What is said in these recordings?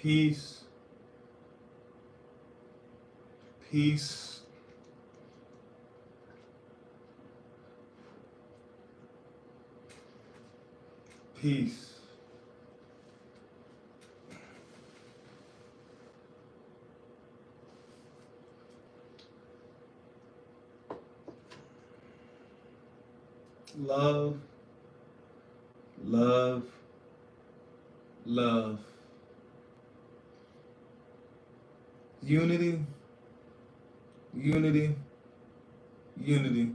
peace, peace, peace. Love, love, love. Unity, unity, unity.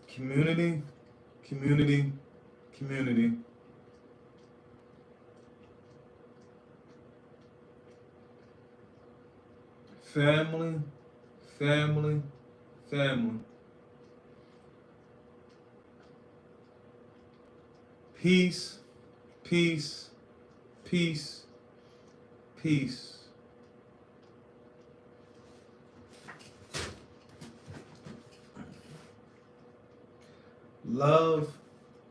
Community, community, community. Family, family, family. Peace, peace, peace, peace. Love,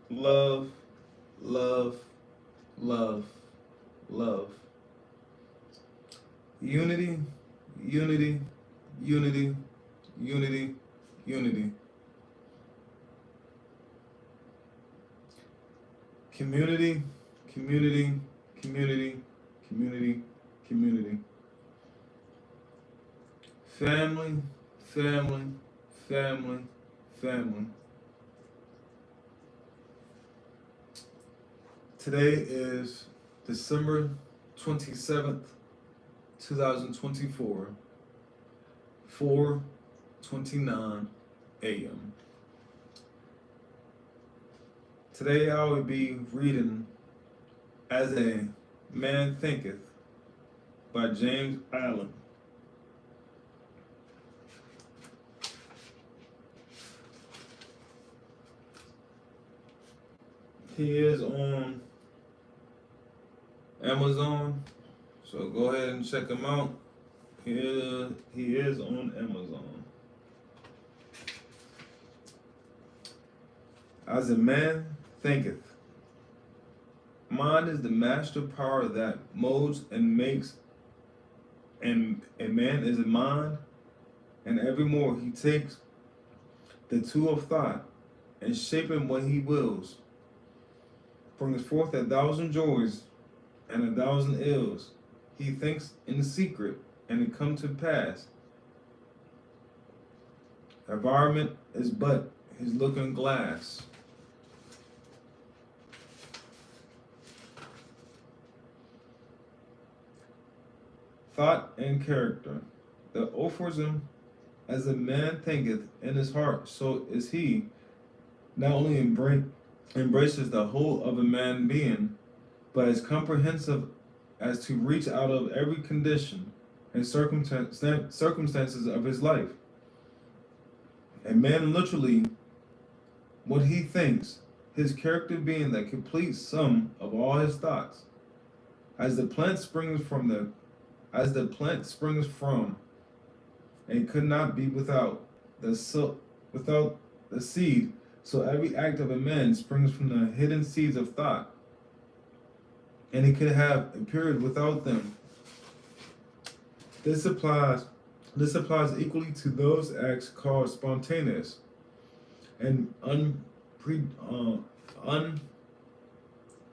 love, love, love, love. Unity, unity, unity, unity, unity. Community, community, community, community, community. Family, family, family, family. Today is December 27th, 2024, 4:29 a.m. Today I will be reading As a Man Thinketh by James Allen. He is on Amazon, so go ahead and check him out. He is on Amazon. As a man thinketh. Mind is the master power that molds and makes, and a man is a mind, and evermore he takes the tool of thought and shaping what he wills, brings forth 1,000 joys and 1,000 ills. He thinks in secret, and it come to pass. Environment is but his looking glass. Thought and character. The aphorism, as a man thinketh in his heart, so is he, not only embraces the whole of a man being, but is comprehensive as to reach out of every condition and circumstances of his life. A man literally, what he thinks, his character being the complete sum of all his thoughts. As the plant springs from and could not be without the seed, so every act of a man springs from the hidden seeds of thought, and he could have appeared without them. This applies equally to those acts called spontaneous and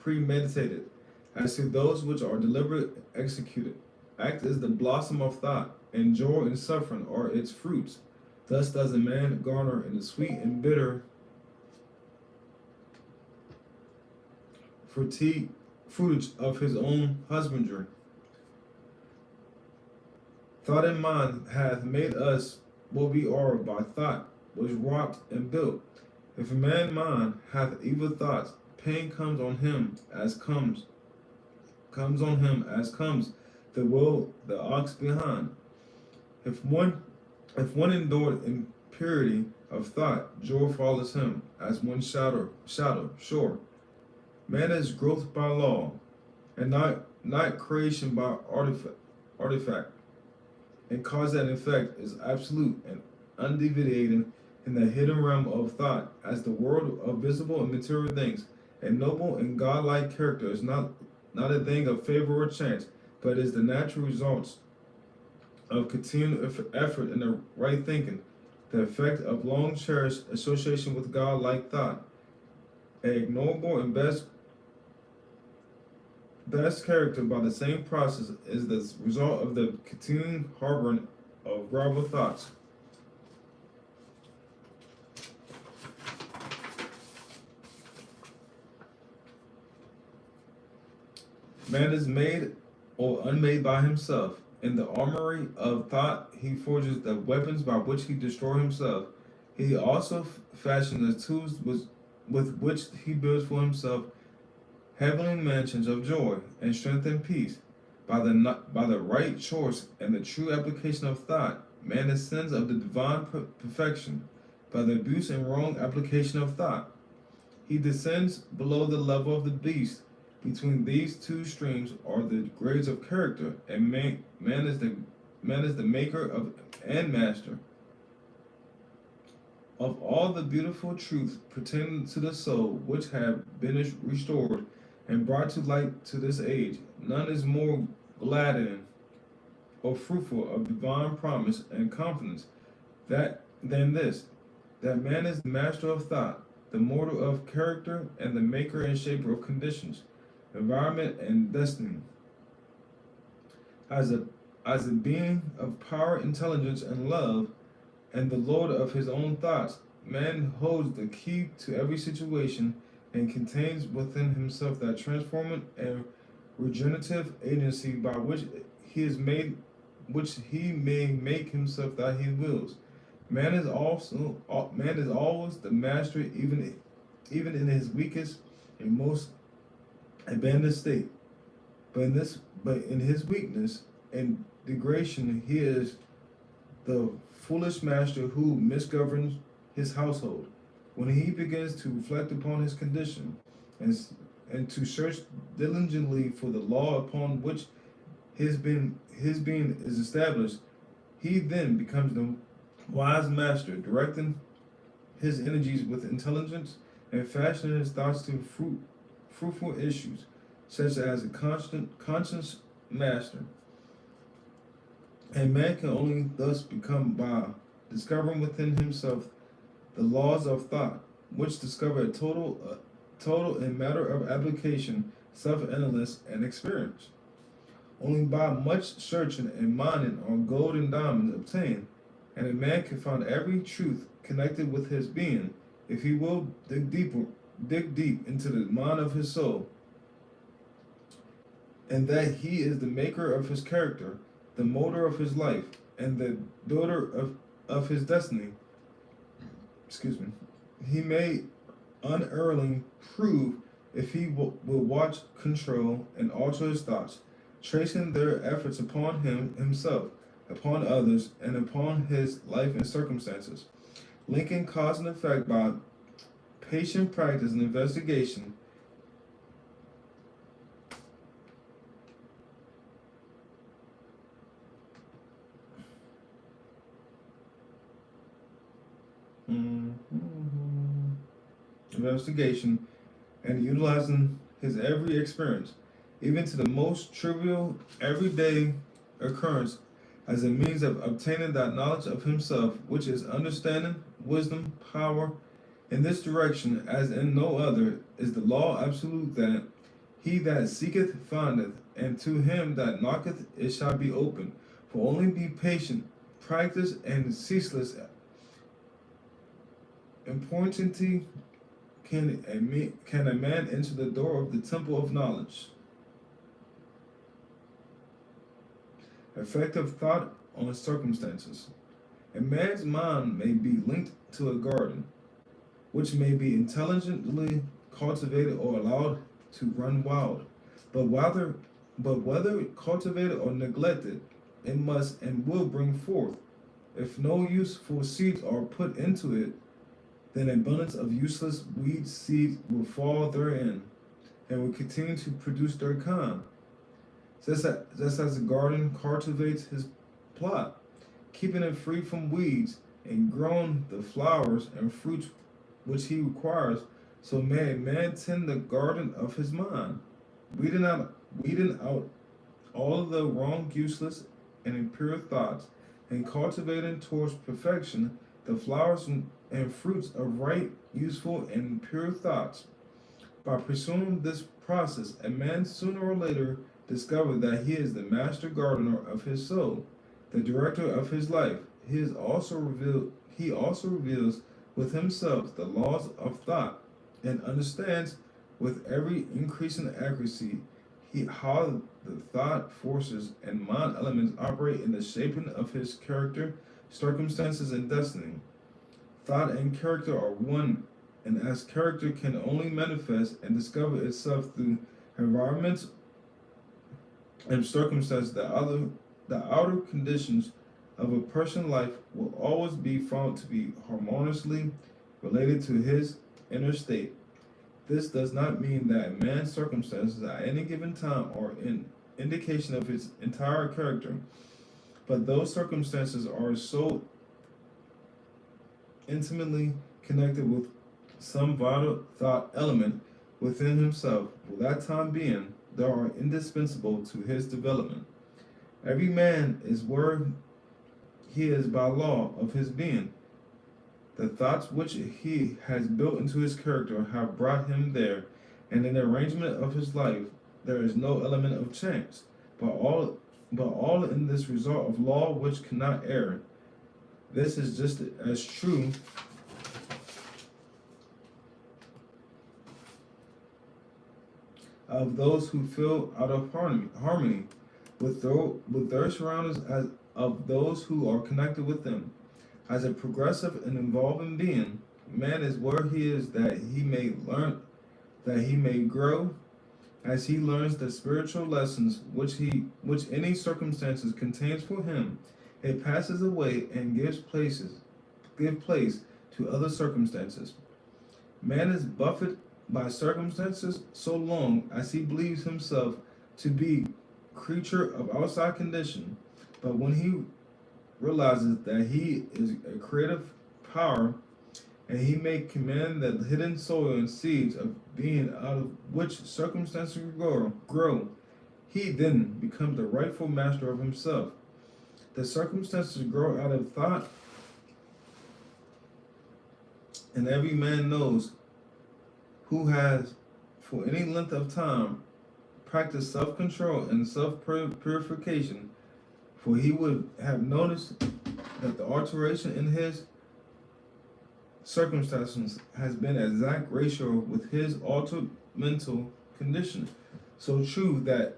unpremeditated, as to those which are deliberate executed. Act is the blossom of thought, and joy and suffering are its fruits. Thus does a man garner in the sweet and bitter fruitage of his own husbandry. Thought and mind hath made us what we are by thought, was wrought and built. If a man mind hath evil thoughts, pain comes on him as comes the will, the ox behind. If one endured impurity of thought, joy follows him as one shadow, sure. Man is growth by law, and not creation by artifact. And cause and effect is absolute and undeviating in the hidden realm of thought, as the world of visible and material things A noble and godlike character is not a thing of favor or chance, but is the natural results of continued effort in the right thinking, the effect of long cherished association with godlike thought. A ignoble and best character by the same process is the result of the continuing harboring of rival thoughts. Man is made or unmade by himself. In the armory of thought, he forges the weapons by which he destroys himself. He also fashions the tools with which he builds for himself heavenly mansions of joy and strength and peace. By the right choice and the true application of thought, man ascends of the divine perfection. By the abuse and wrong application of thought, he descends below the level of the beast. Between these two streams are the grades of character, and man is the maker of and master of all the beautiful truths pertaining to the soul, which have been restored and brought to light to this age. None is more gladdening or fruitful of divine promise and confidence than this, that man is the master of thought, the mortal of character, and the maker and shaper of conditions, environment, and destiny. As a being of power, intelligence, and love, and the lord of his own thoughts, man holds the key to every situation and contains within himself that transforming and regenerative agency by which he may make himself that he wills. Man is always the master, even in his weakest and most abandoned state. But in his weakness and degradation, he is the foolish master who misgoverns his household. When he begins to reflect upon his condition and to search diligently for the law upon which his being is established, he then becomes the wise master, directing his energies with intelligence and fashioning his thoughts to fruitful issues, such as a conscious master. And man can only thus become by discovering within himself the laws of thought, which discover a total in matter of application, self-analysis, and experience. Only by much searching and mining are gold and diamonds obtained, and a man can find every truth connected with his being if he will dig deep into the mind of his soul, and that he is the maker of his character, the molder of his life, and the builder of his destiny. He may unerringly prove if he will watch, control, and alter his thoughts, tracing their efforts upon himself, upon others, and upon his life and circumstances, linking cause and effect by patient practice and investigation. Investigation and utilizing his every experience, even to the most trivial everyday occurrence, as a means of obtaining that knowledge of himself which is understanding, wisdom, power. In this direction, as in no other, is the law absolute that he that seeketh findeth, and to him that knocketh it shall be opened. For only be patient, practice, and ceaseless importunity can a man enter the door of the temple of knowledge. Effective thought on circumstances. A man's mind may be linked to a garden, which may be intelligently cultivated or allowed to run wild. But whether cultivated or neglected, it must and will bring forth. If no useful seeds are put into it, then abundance of useless weed seeds will fall therein, and will continue to produce their kind. Just as the garden cultivates his plot, keeping it free from weeds, and growing the flowers and fruits which he requires, So may a man tend the garden of his mind, weeding out all of the wrong, useless, and impure thoughts, and cultivating towards perfection the flowers and fruits of right, useful, and pure thoughts. By pursuing this process, a man sooner or later discovers that he is the master gardener of his soul, the director of his life. He also reveals with himself the laws of thought and understands with every increasing accuracy how the thought forces and mind elements operate in the shaping of his character, circumstances, and destiny. Thought and character are one, and as character can only manifest and discover itself through environments and circumstances, the outer conditions of a person's life will always be found to be harmoniously related to his inner state. This does not mean that a man's circumstances at any given time are an indication of his entire character, but those circumstances are so intimately connected with some vital thought element within himself, for that time being, they are indispensable to his development. Every man is where he is by law of his being. The thoughts which he has built into his character have brought him there, and in the arrangement of his life there is no element of chance, but all in this result of law which cannot err. This is just as true of those who feel out of harmony with their surroundings as of those who are connected with them. As a progressive and evolving being, man is where he is that he may grow as he learns the spiritual lessons which any circumstances contains for him. It passes away and give place to other circumstances. Man is buffeted by circumstances so long as he believes himself to be creature of outside condition, but when he realizes that he is a creative power and he may command the hidden soil and seeds of being out of which circumstances grow, he then becomes the rightful master of himself. The circumstances grow out of thought, and every man knows who has, for any length of time, practiced self control and self purification, for he would have noticed that the alteration in his circumstances has been exact ratio with his altered mental condition. So true that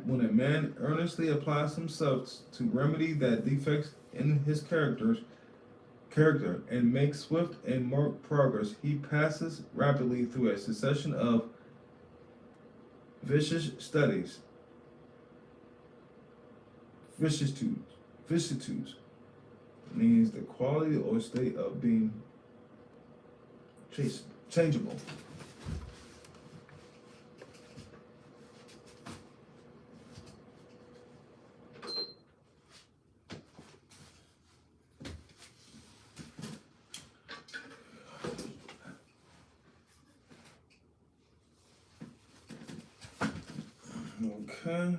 when a man earnestly applies himself to remedy that defects in his character and makes swift and marked progress, he passes rapidly through a succession of vicious studies, vicissitudes means the quality or state of being changeable. Okay.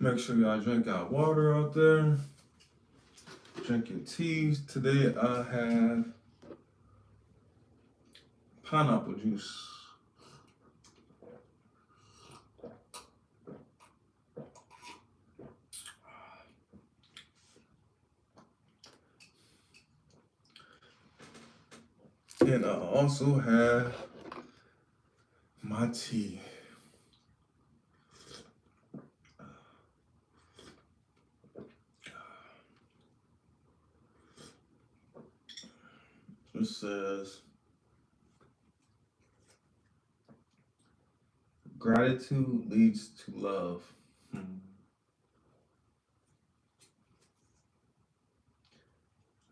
Make sure y'all drink out water out there. Drink your teas. Today I have pineapple juice. And I also have my tea. It says, gratitude leads to love.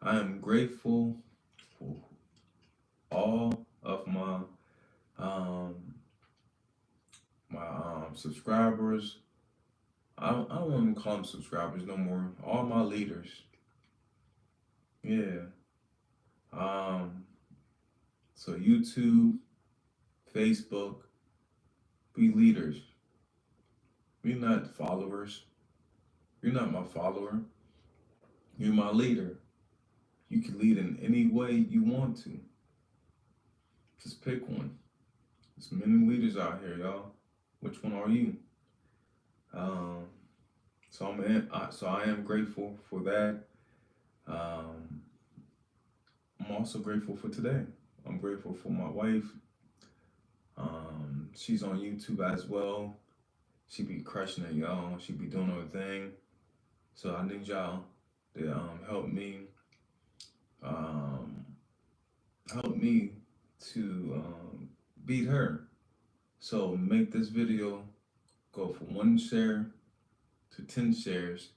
I am grateful for all of um, my subscribers. I don't want to call them subscribers no more. All my leaders. Yeah. Um, so YouTube, Facebook, be leaders. Be not followers. You're not my follower. You're my leader. You can lead in any way you want to. Just pick one. There's many leaders out here, y'all. Which one are you? Um, so I am grateful for that. Um, I'm also grateful for today. I'm grateful for my wife. She's on YouTube as well. She be crushing it, y'all. She be doing her thing. So I need y'all to help me, um, help me to beat her. So make this video go from 1 share to 10 shares,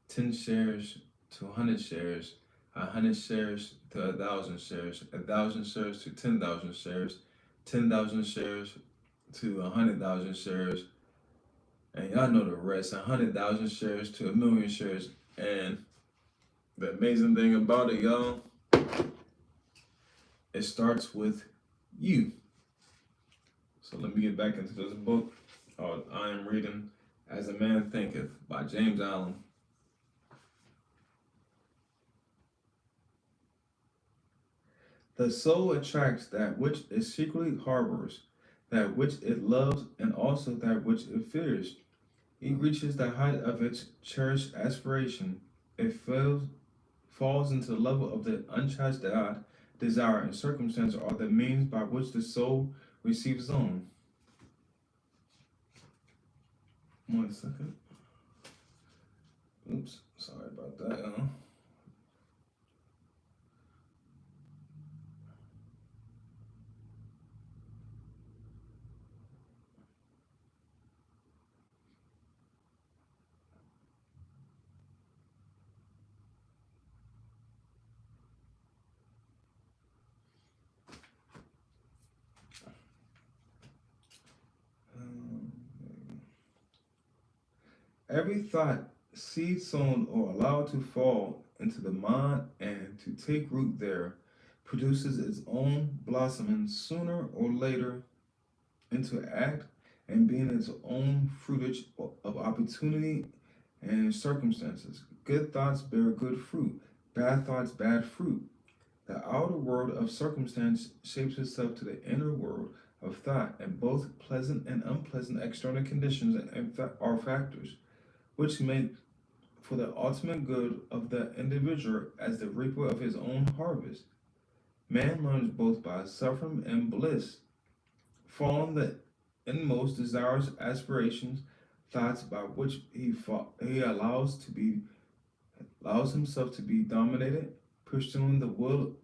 10 shares to 100 shares, 100 shares to 1,000 shares, 1,000 shares to 10,000 shares, 10,000 shares to 100,000 shares, and y'all know the rest. 100,000 shares to 1,000,000 shares. And the amazing thing about it, y'all, it starts with you. So let me get back into this book. I am reading As a Man Thinketh by James Allen. The soul attracts that which it secretly harbors, that which it loves, and also that which it fears. It reaches the height of its cherished aspiration. It falls into the level of the unchaste desire, and circumstances are the means by which the soul receives on. 1 second. Oops, sorry about that. Um, every thought, seed sown or allowed to fall into the mind and to take root there, produces its own blossoming sooner or later into act and being its own fruitage of opportunity and circumstances. Good thoughts bear good fruit, bad thoughts bad fruit. The outer world of circumstance shapes itself to the inner world of thought, and both pleasant and unpleasant external conditions are factors which make for the ultimate good of the individual as the reaper of his own harvest. Man learns both by suffering and bliss, following the inmost desires, aspirations, thoughts by which he allows himself to be dominated, pursuing the will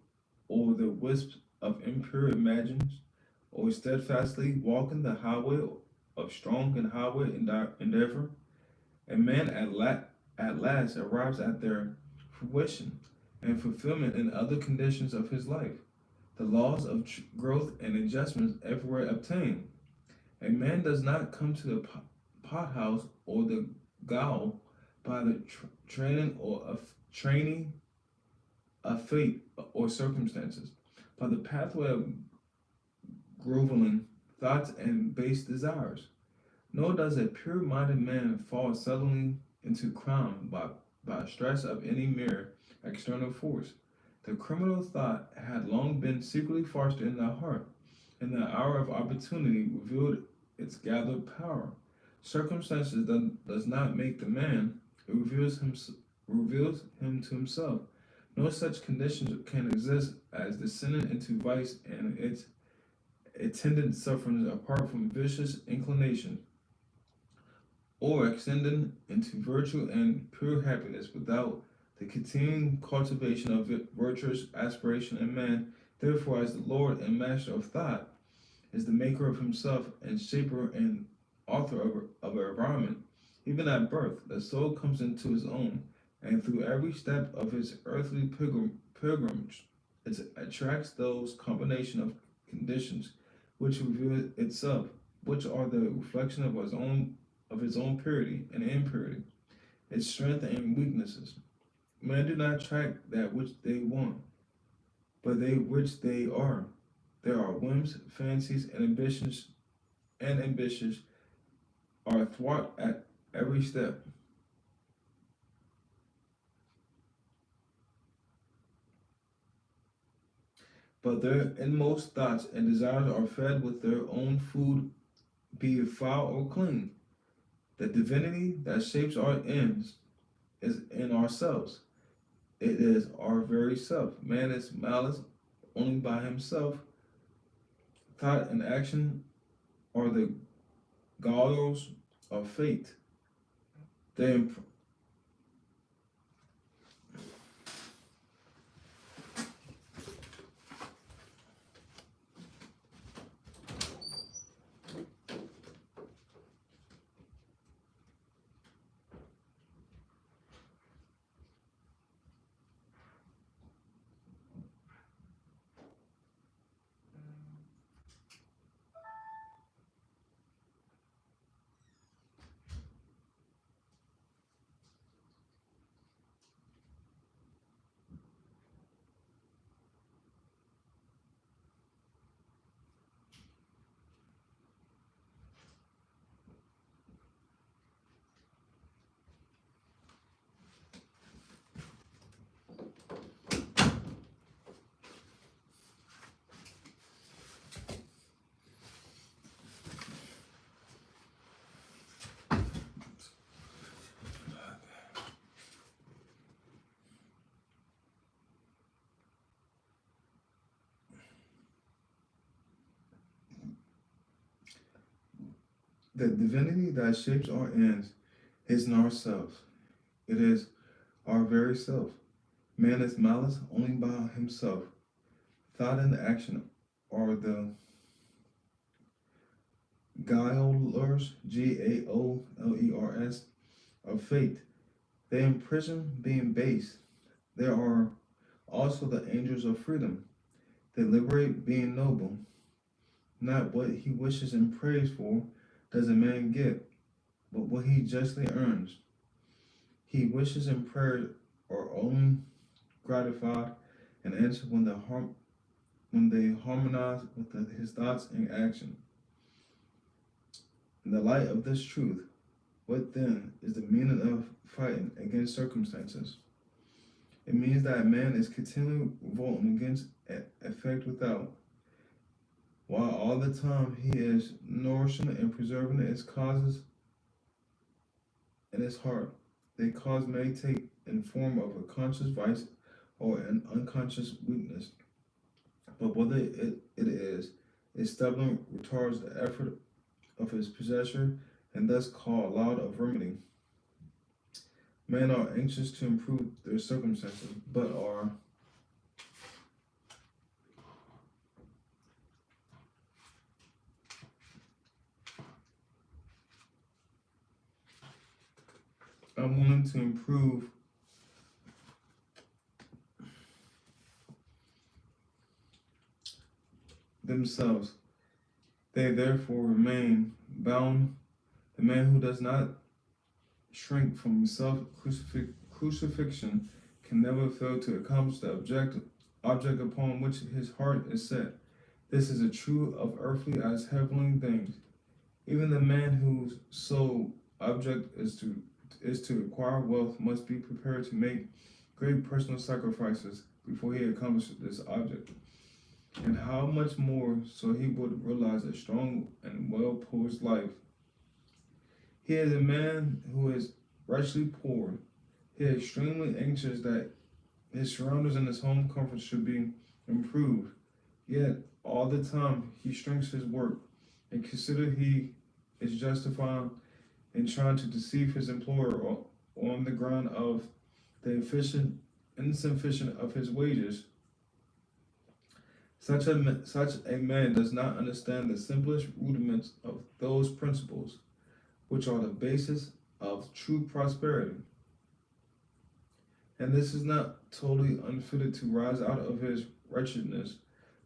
or the wisps of impure imagines, or steadfastly walking the highway of strong and highway endeavor. A man at last arrives at their fruition and fulfillment in other conditions of his life. The laws of growth and adjustments everywhere obtain. A man does not come to the pothouse or the gaol by the training of fate or circumstances, by the pathway of groveling thoughts and base desires. Nor does a pure-minded man fall suddenly into crime by stress of any mere external force. The criminal thought had long been secretly fostered in the heart, and the hour of opportunity revealed its gathered power. Circumstances does not make the man; it reveals him to himself. No such conditions can exist as descending into vice and its attendant sufferings apart from vicious inclinations, or extending into virtue and pure happiness without the continuing cultivation of virtuous aspiration in man. Therefore, as the Lord and Master of thought, is the maker of himself and shaper and author of an environment. Even at birth, the soul comes into his own, and through every step of his earthly pilgrimage, it attracts those combination of conditions which reveal itself, which are the reflection of his own purity and impurity, its strength and weaknesses. Men do not track that which they want, but they which they are. There are whims, fancies, and ambitions are thwart at every step. But their inmost thoughts and desires are fed with their own food, be it foul or clean. The divinity that shapes our ends is in ourselves. It is our very self. Man is malice only by himself. Thought and action are the gallows of fate. They imp- the divinity that shapes our ends is in ourselves. It is our very self. Man is malice only by himself. Thought and action are the guilelers, Gaolers, of fate. They imprison being base. There are also the angels of freedom. They liberate being noble. Not what he wishes and prays for does a man get, but what he justly earns. He wishes and prayers are only gratified and answered when they harmonize with his thoughts and action. In the light of this truth, what then is the meaning of fighting against circumstances? It means that man is continually revolting against effect without, while all the time he is nourishing and preserving its causes in his heart. They cause may take in form of a conscious vice or an unconscious weakness. But whether it is, it stubborn retards the effort of his possessor and thus call aloud of remedy. Men are anxious to improve their circumstances, but are unwilling to improve themselves. They therefore remain bound. The man who does not shrink from self crucifixion can never fail to accomplish the object upon which his heart is set. This is a true of earthly as heavenly things. Even the man whose sole object is to acquire wealth must be prepared to make great personal sacrifices before he accomplishes this object. And how much more so he would realize a strong and well posed life. He is a man who is wretchedly poor. He is extremely anxious that his surroundings and his home comfort should be improved. Yet all the time he shrinks his work and consider he is justified in trying to deceive his employer on the ground of the insufficient of his wages. Such a man does not understand the simplest rudiments of those principles which are the basis of true prosperity. And this is not totally unfitted to rise out of his wretchedness,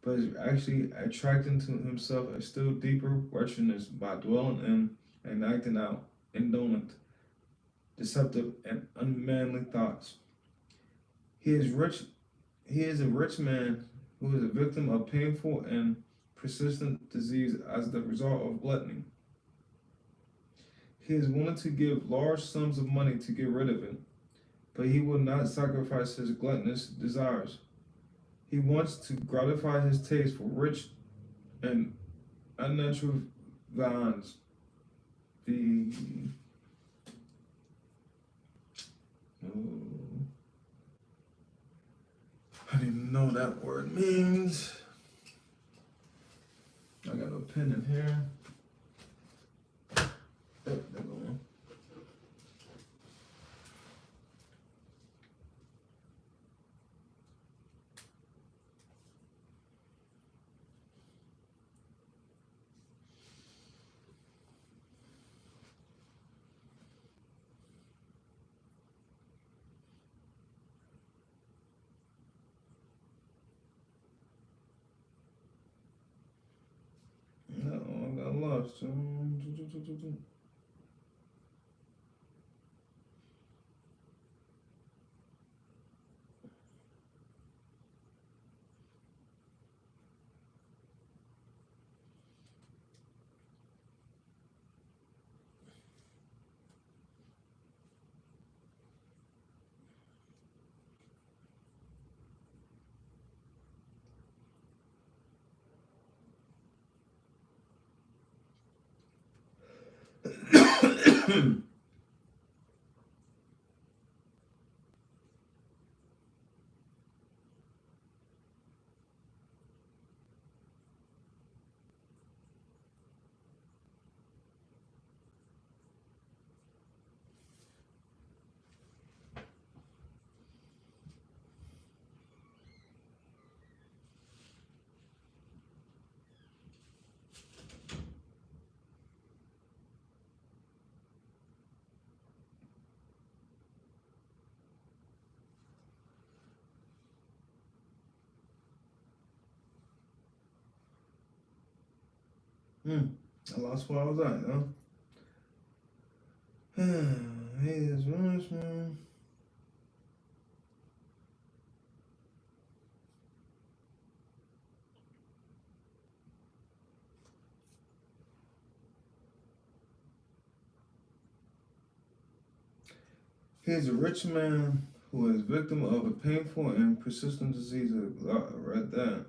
but is actually attracting to himself a still deeper wretchedness by dwelling in and acting out indolent, deceptive, and unmanly thoughts. He is rich. He is a rich man who is a victim of painful and persistent disease as the result of gluttony. He is willing to give large sums of money to get rid of it, but he will not sacrifice his gluttonous desires. He wants to gratify his taste for rich and unnatural viands. The oh, I didn't even know that word means. I got a pen in here. Oh, there go one. No, I got lost. I lost where I was at, He is rich, man. He is a rich man who is victim of a painful and persistent disease. I read that.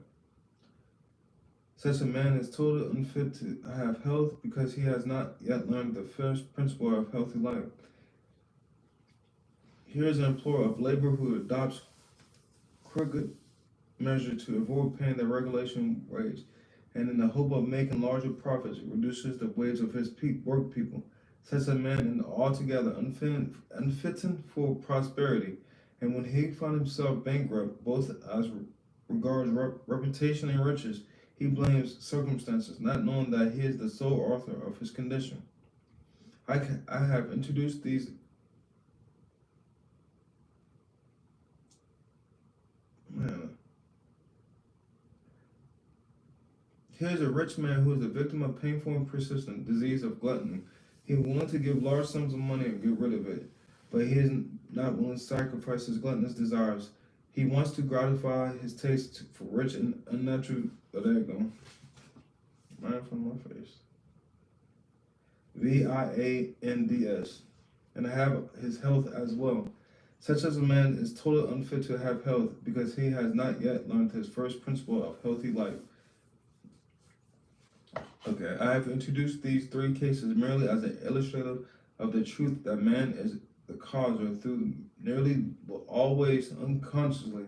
Such a man is totally unfit to have health because he has not yet learned the first principle of healthy life. Here is an employer of labor who adopts crooked measure to avoid paying the regulation wage, and in the hope of making larger profits, reduces the wage of his work people. Such a man is altogether unfitting for prosperity, and when he finds himself bankrupt, both as regards reputation and riches, he blames circumstances, not knowing that he is the sole author of his condition. I have introduced these. Man, here's a rich man who is a victim of painful and persistent disease of gluttony. He is willing to give large sums of money and get rid of it, but he is not willing to sacrifice his gluttonous desires. He wants to gratify his taste for rich and unnatural. Oh, there you go. Right from my face. Viands, and have his health as well. Such as a man is totally unfit to have health because he has not yet learned his first principle of healthy life. Okay, I have introduced these three cases merely as an illustrative of the truth that man is the cause or through nearly always unconsciously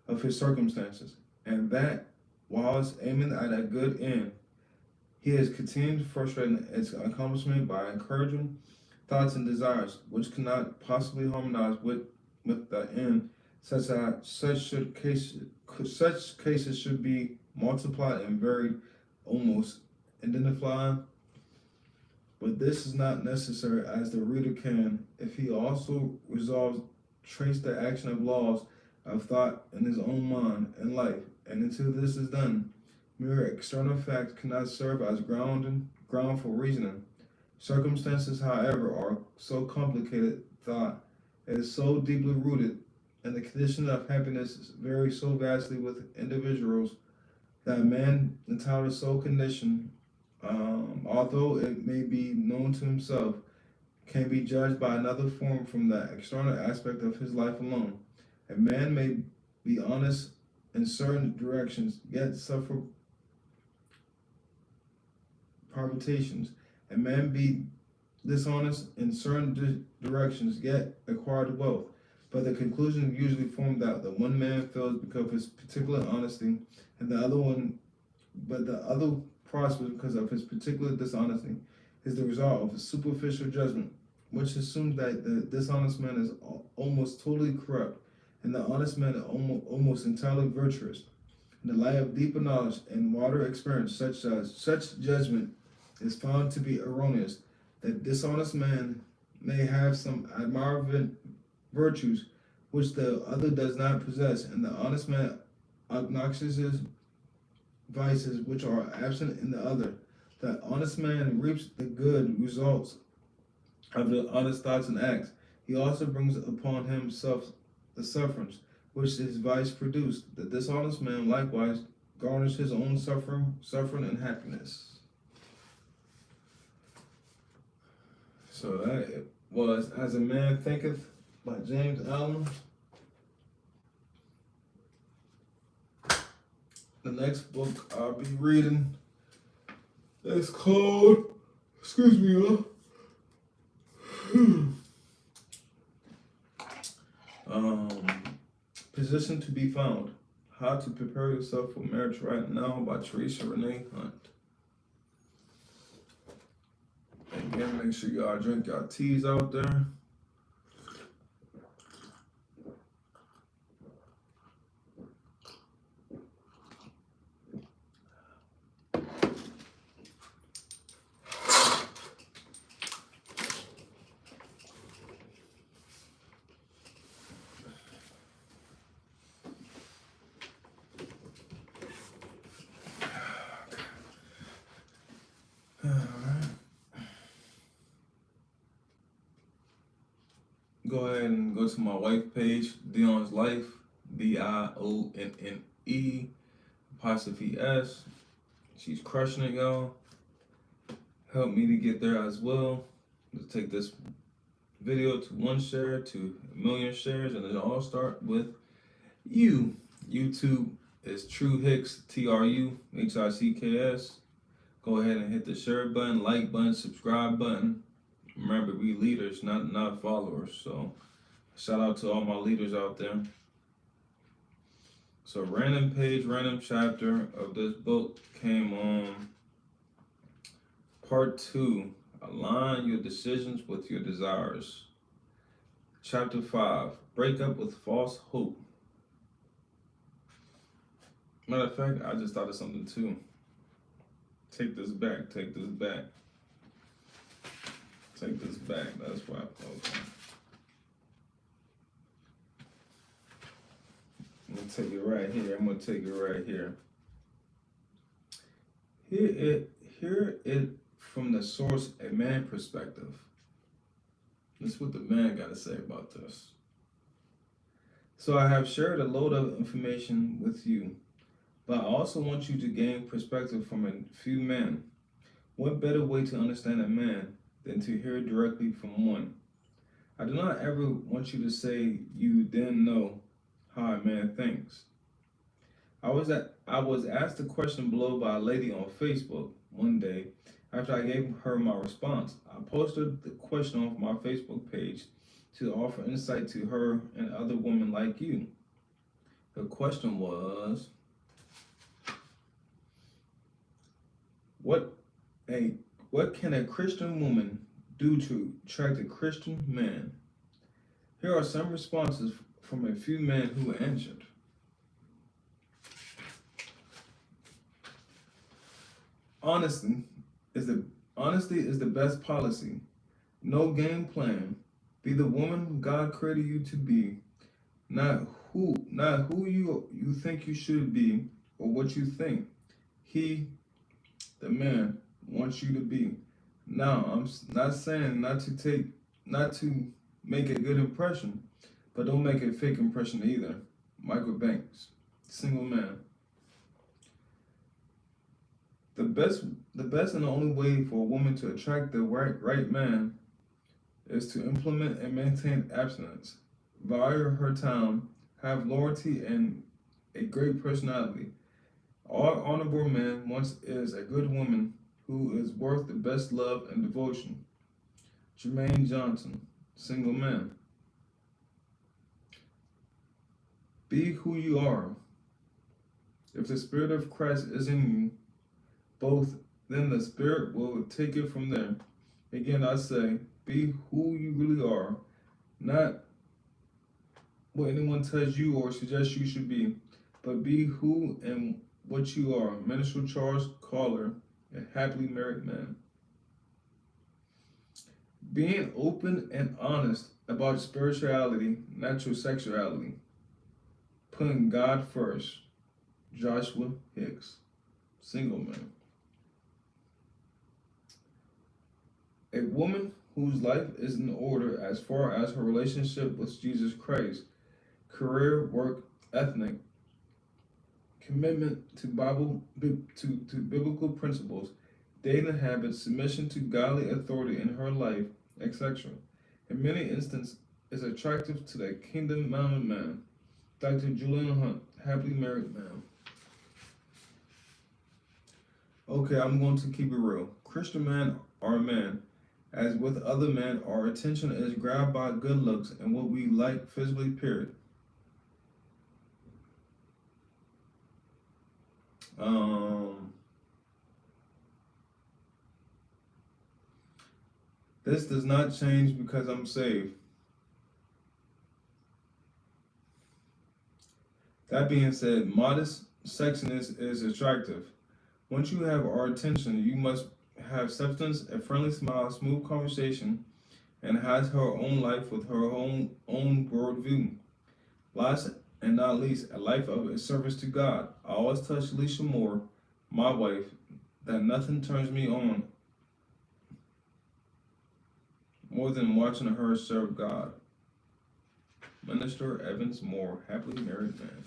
of his circumstances, and that whilst aiming at a good end, he has continued frustrating its accomplishment by encouraging thoughts and desires which cannot possibly harmonize with the end, such cases should be multiplied and varied almost identified, but this is not necessary as the reader can, if he also resolves trace the action of laws of thought in his own mind and life, and until this is done, mere external facts cannot serve as ground for reasoning. Circumstances, however, are so complicated, thought is so deeply rooted and the condition of happiness vary so vastly with individuals that man entitled so condition, although it may be known to himself, can be judged by another form from the external aspect of his life alone. A man may be honest in certain directions, yet suffer privations. A man be dishonest in certain directions, yet acquired wealth. But the conclusion usually formed that the one man fails because of his particular honesty, and the other prospers because of his particular dishonesty, is the result of a superficial judgment, which assumes that the dishonest man is almost totally corrupt, and the honest man is almost entirely virtuous. In the light of deeper knowledge and wider experience, such judgment is found to be erroneous. The dishonest man may have some admirable virtues which the other does not possess, and the honest man obnoxious vices which are absent in the other. The honest man reaps the good results of the honest thoughts and acts. He also brings upon himself the sufferings which his vice produced. The dishonest man likewise garners his own suffering and happiness. So that was As a Man Thinketh by James Allen. The next book I'll be reading is called, excuse me, Position to be Found. How to Prepare Yourself for Marriage Right Now by Teresa Renee Hunt. Again, make sure y'all drink your teas out there. Go ahead and go to my wife page, Dion's Life, DIONNE''S. She's crushing it, y'all. Help me to get there as well. Let's take this video to 1 share to 1 million shares, and it all start with you. YouTube is Tru Hicks, TruHicks. Go ahead and hit the share button, like button, subscribe button. Remember, we leaders, not followers. So shout out to all my leaders out there. So random page, random chapter of this book came on part 2. Align your decisions with your desires. Chapter 5. Break up with false hope. Matter of fact, I just thought of something too. Take this back. Take this back. Take this back. That's why. Okay. I'm gonna take it right here. I'm gonna take it right here. Hear it from the source, a man perspective. This is what the man got to say about this. So I have shared a load of information with you, but I also want you to gain perspective from a few men. What better way to understand a man than to hear directly from one? I do not ever want you to say you then know how a man thinks. I was asked a question below by a lady on Facebook one day. After I gave her my response, I posted the question on my Facebook page to offer insight to her and other women like you. The question was, what can a Christian woman do to attract a Christian man? Here are some responses from a few men who answered. Honesty is the best policy. No game plan. Be the woman God created you to be, not who you think you should be or what you think he, the man, wants you to be. Now, I'm not saying not to make a good impression, but don't make a fake impression either. Michael Banks, single man. The best, the best and the only way for a woman to attract the right man is to implement and maintain abstinence, value her time, have loyalty, and a great personality. All honorable man wants is a good woman who is worth the best love and devotion. Jermaine Johnson, single man. Be who you are. If the Spirit of Christ is in you, both, then the Spirit will take it from there. Again, I say, be who you really are, not what anyone tells you or suggests you should be, but be who and what you are. Minister Charles Caller, a happily married man. Being open and honest about spirituality, not your sexuality. Putting God first. Joshua Hicks, single man. A woman whose life is in order as far as her relationship with Jesus Christ, career, work, ethnic, commitment to biblical principles, dating habits, submission to godly authority in her life, etc. In many instances, is attractive to the kingdom-minded man. Dr. Julian Hunt, happily married man. Okay, I'm going to keep it real. Christian men are men. As with other men, our attention is grabbed by good looks and what we like physically, period. This does not change because I'm saved. That being said, modest sexiness is attractive. Once you have our attention, you must have substance, a friendly smile, smooth conversation, and has her own life with her own worldview. Last and not least, a life of service to God. I always tell Shalisha Moore, my wife, that nothing turns me on more than watching her serve God. Minister Evans Moore, happily married man.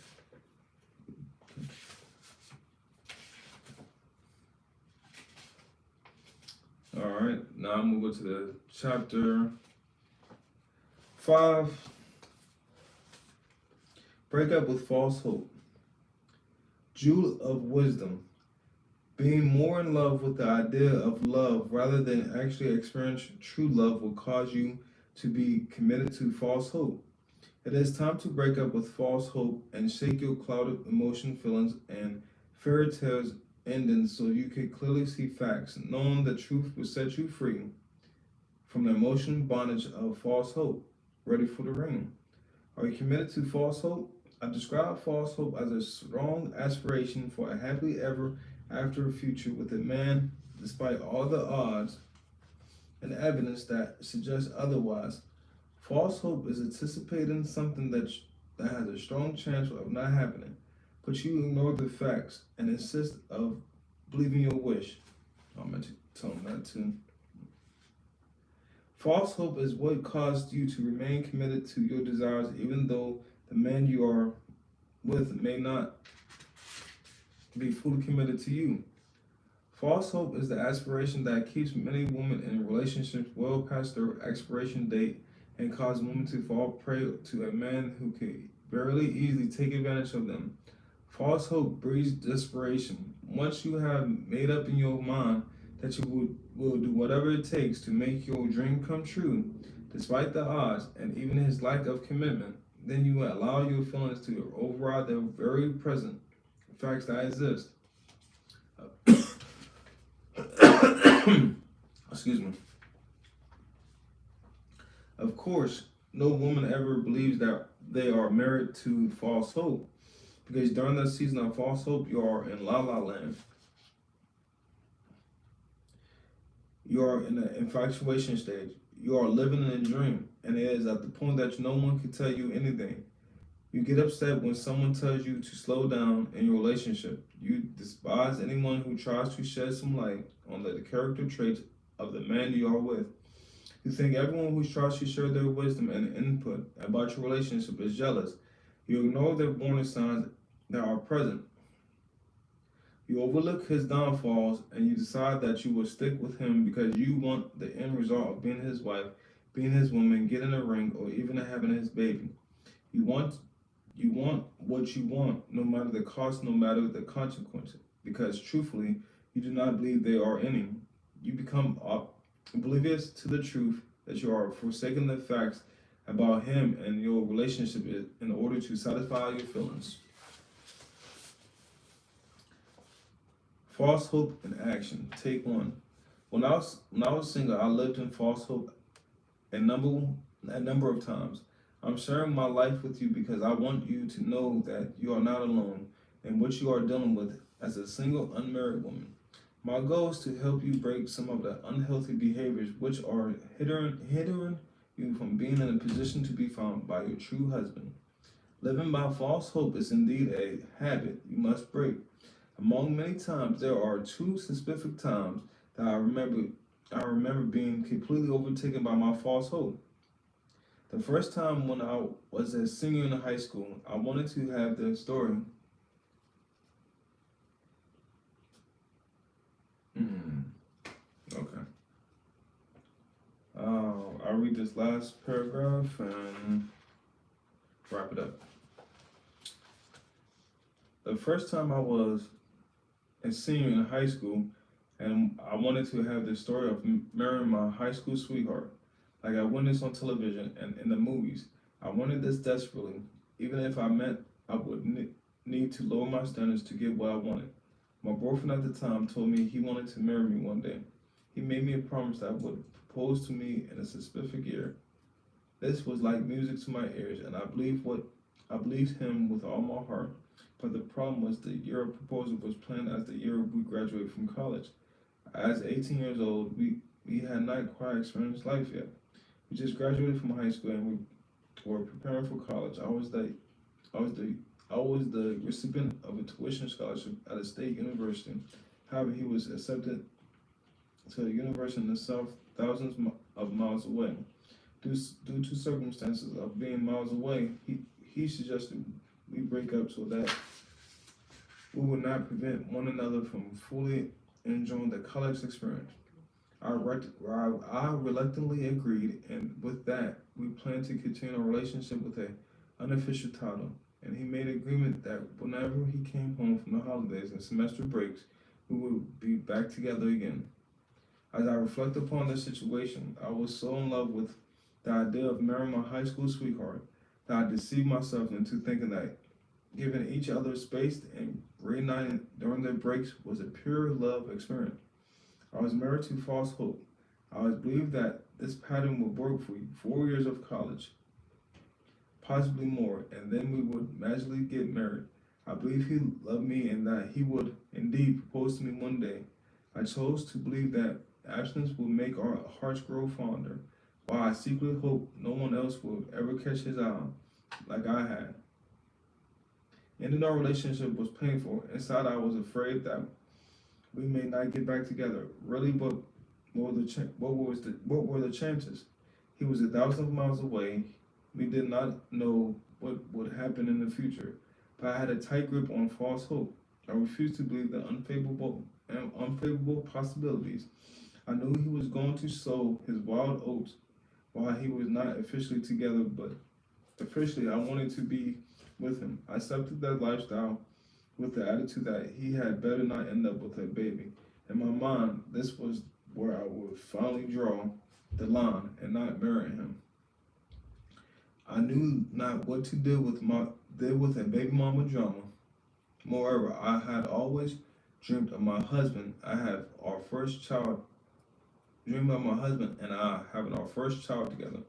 All right, now I'm gonna go to the chapter 5. Break up with false hope. Jewel of wisdom. Being more in love with the idea of love rather than actually experience true love will cause you to be committed to false hope. It is time to break up with false hope and shake your clouded emotion, feelings, and fairy tales endings so you can clearly see facts, knowing the truth will set you free from the emotion bondage of false hope. Ready for the ring. Are you committed to false hope? I describe false hope as a strong aspiration for a happily ever after future with a man despite all the odds and evidence that suggests otherwise. False hope is anticipating something that has a strong chance of not happening, but you ignore the facts and insist of believing your wish. I meant to tell him that too. False hope is what caused you to remain committed to your desires even though the man you are with may not be fully committed to you. False hope is the aspiration that keeps many women in relationships well past their expiration date and cause women to fall prey to a man who can very easily take advantage of them. False hope breeds desperation. Once you have made up in your mind that you will do whatever it takes to make your dream come true, despite the odds and even his lack of commitment, then you will allow your feelings to override the very present facts that exist. Excuse me. Of course, no woman ever believes that they are married to false hope, because during the season of false hope, you are in la la land. You are in the infatuation stage. You are living in a dream, and it is at the point that no one can tell you anything. You get upset when someone tells you to slow down in your relationship. You despise anyone who tries to shed some light on the character traits of the man you are with. You You think everyone who tries to share their wisdom and input about your relationship is jealous. You ignore the warning signs that are present. You overlook his downfalls and you decide that you will stick with him because you want the end result of being his wife, being his woman, getting a ring, or even having his baby. You want you want what you want, no matter the cost, no matter the consequences. Because truthfully, you do not believe there are any. You become oblivious to the truth that you are forsaking the facts about him and your relationship in order to satisfy your feelings. False hope in action. Take one. When I was single, I lived in false hope a number a number of times. I'm sharing my life with you because I want you to know that you are not alone in what you are dealing with as a single unmarried woman. My goal is to help you break some of the unhealthy behaviors which are hindering you from being in a position to be found by your true husband. Living by false hope is indeed a habit you must break. Among many times, there are two specific times that I remember being completely overtaken by my false hope. The first time when I was a senior in high school, I wanted to have the story. Hmm, okay. I'll read this last paragraph and wrap it up. The first time I was a senior in high school, and I wanted to have the story of marrying my high school sweetheart. Like I witnessed on television and in the movies. I wanted this desperately, even if I meant I would need to lower my standards to get what I wanted. My boyfriend at the time told me he wanted to marry me one day. He made me a promise that would propose to me in a specific year. This was like music to my ears, and I believed him with all my heart. But the problem was the year of proposal was planned as the year we graduated from college. As 18 years old, we had not quite experienced life yet. We just graduated from high school and we were preparing for college. I was the I was the recipient of a tuition scholarship at a state university. However, he was accepted to a university in the south, of miles away. Due to circumstances of being miles away, he suggested we break up so that we would not prevent one another from fully enjoying the college experience. I reluctantly agreed, and with that, we planned to continue our relationship with an unofficial title. And he made agreement that whenever he came home from the holidays and semester breaks, we would be back together again. As I reflect upon this situation, I was so in love with the idea of marrying my high school sweetheart that I deceived myself into thinking that giving each other space and reuniting during their breaks was a pure love experience. I was married to false hope. I was believed that this pattern would work for 4 years of college, possibly more, and then we would magically get married. I believe he loved me and that he would indeed propose to me one day. I chose to believe that absence would make our hearts grow fonder, while I secretly hoped no one else would ever catch his eye like I had. Ending our relationship was painful. Inside, I was afraid that we may not get back together. Really, but what were the chances? He was 1,000 miles away. We did not know what would happen in the future, but I had a tight grip on false hope. I refused to believe the unfavorable possibilities. I knew he was going to sow his wild oats while he was not officially together, but officially I wanted to be with him. I accepted that lifestyle with the attitude that he had better not end up with a baby. In my mind, this was where I would finally draw the line and not marry him. I knew not what to deal with a baby mama drama. Moreover, I had always dreamed of my husband. I have our first child. Dreamed of my husband and I having our first child together.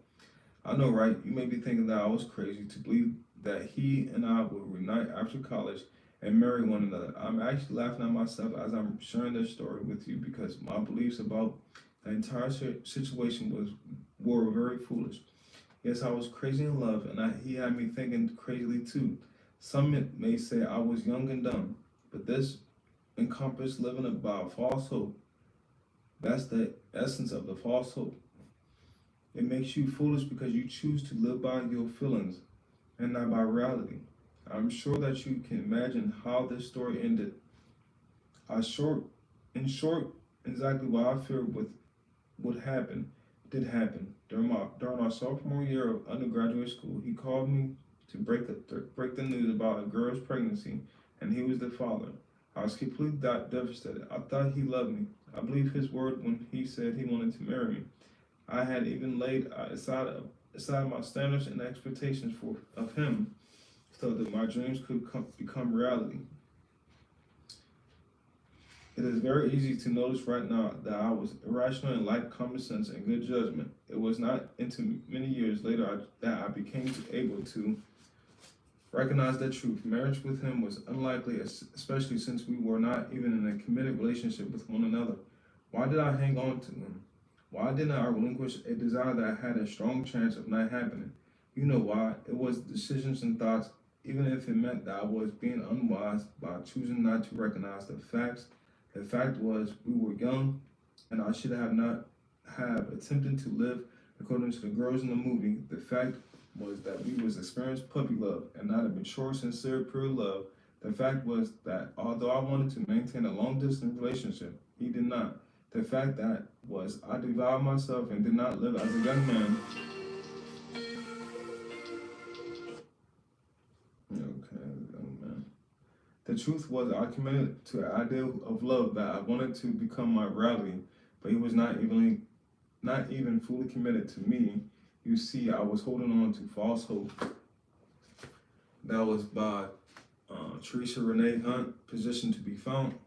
I know, right? You may be thinking that I was crazy to believe that he and I would reunite after college and marry one another. I'm actually laughing at myself as I'm sharing this story with you because my beliefs about the entire situation were very foolish. Yes, I was crazy in love, and he had me thinking crazily too. Some may say I was young and dumb, but this encompassed living by false hope. That's the essence of the false hope. It makes you foolish because you choose to live by your feelings and not by reality. I'm sure that you can imagine how this story ended. In short, exactly what I feared would happen did happen. During our sophomore year of undergraduate school, he called me to break the news about a girl's pregnancy, and he was the father. I was completely devastated. I thought he loved me. I believed his word when he said he wanted to marry me. I had even laid aside my standards and expectations of him so that my dreams could become reality. It is very easy to notice right now that I was irrational and lacked common sense and good judgment. It was not until many years later that I became able to recognize the truth. Marriage with him was unlikely, especially since we were not even in a committed relationship with one another. Why did I hang on to him? Why didn't I relinquish a desire that had a strong chance of not happening? You know why. It was decisions and thoughts, even if it meant that I was being unwise by choosing not to recognize the facts. The fact was we were young and I should have not have attempted to live according to the girls in the movie. The fact was that we was experienced puppy love and not a mature, sincere, pure love. The fact was that although I wanted to maintain a long distance relationship, he did not. The fact that was I devoured myself and did not live as a young man. Okay, young man. The truth was I committed to an ideal of love that I wanted to become my reality, but he was not even fully committed to me. You see, I was holding on to false hope. That was by Teresa Renee Hunt, Position to be Found.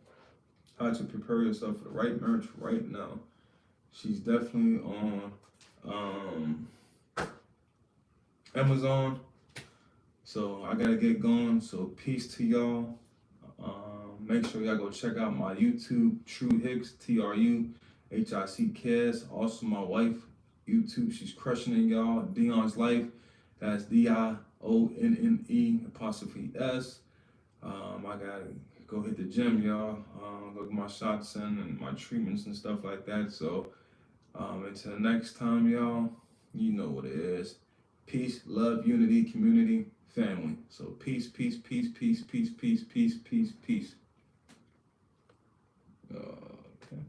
How to prepare yourself for the right marriage right now. She's definitely on Amazon. So I gotta get going. So peace to y'all. Make sure y'all go check out my YouTube, Tru Hicks, TruHicks. Also my wife, YouTube, she's crushing it, y'all. Dion's Life, that's DIONNE''S. I gotta go hit the gym, y'all. Go get my shots in and my treatments and stuff like that. So until next time, y'all, you know what it is. Peace, love, unity, community, family. So peace, peace, peace, peace, peace, peace, peace, peace, peace. Okay.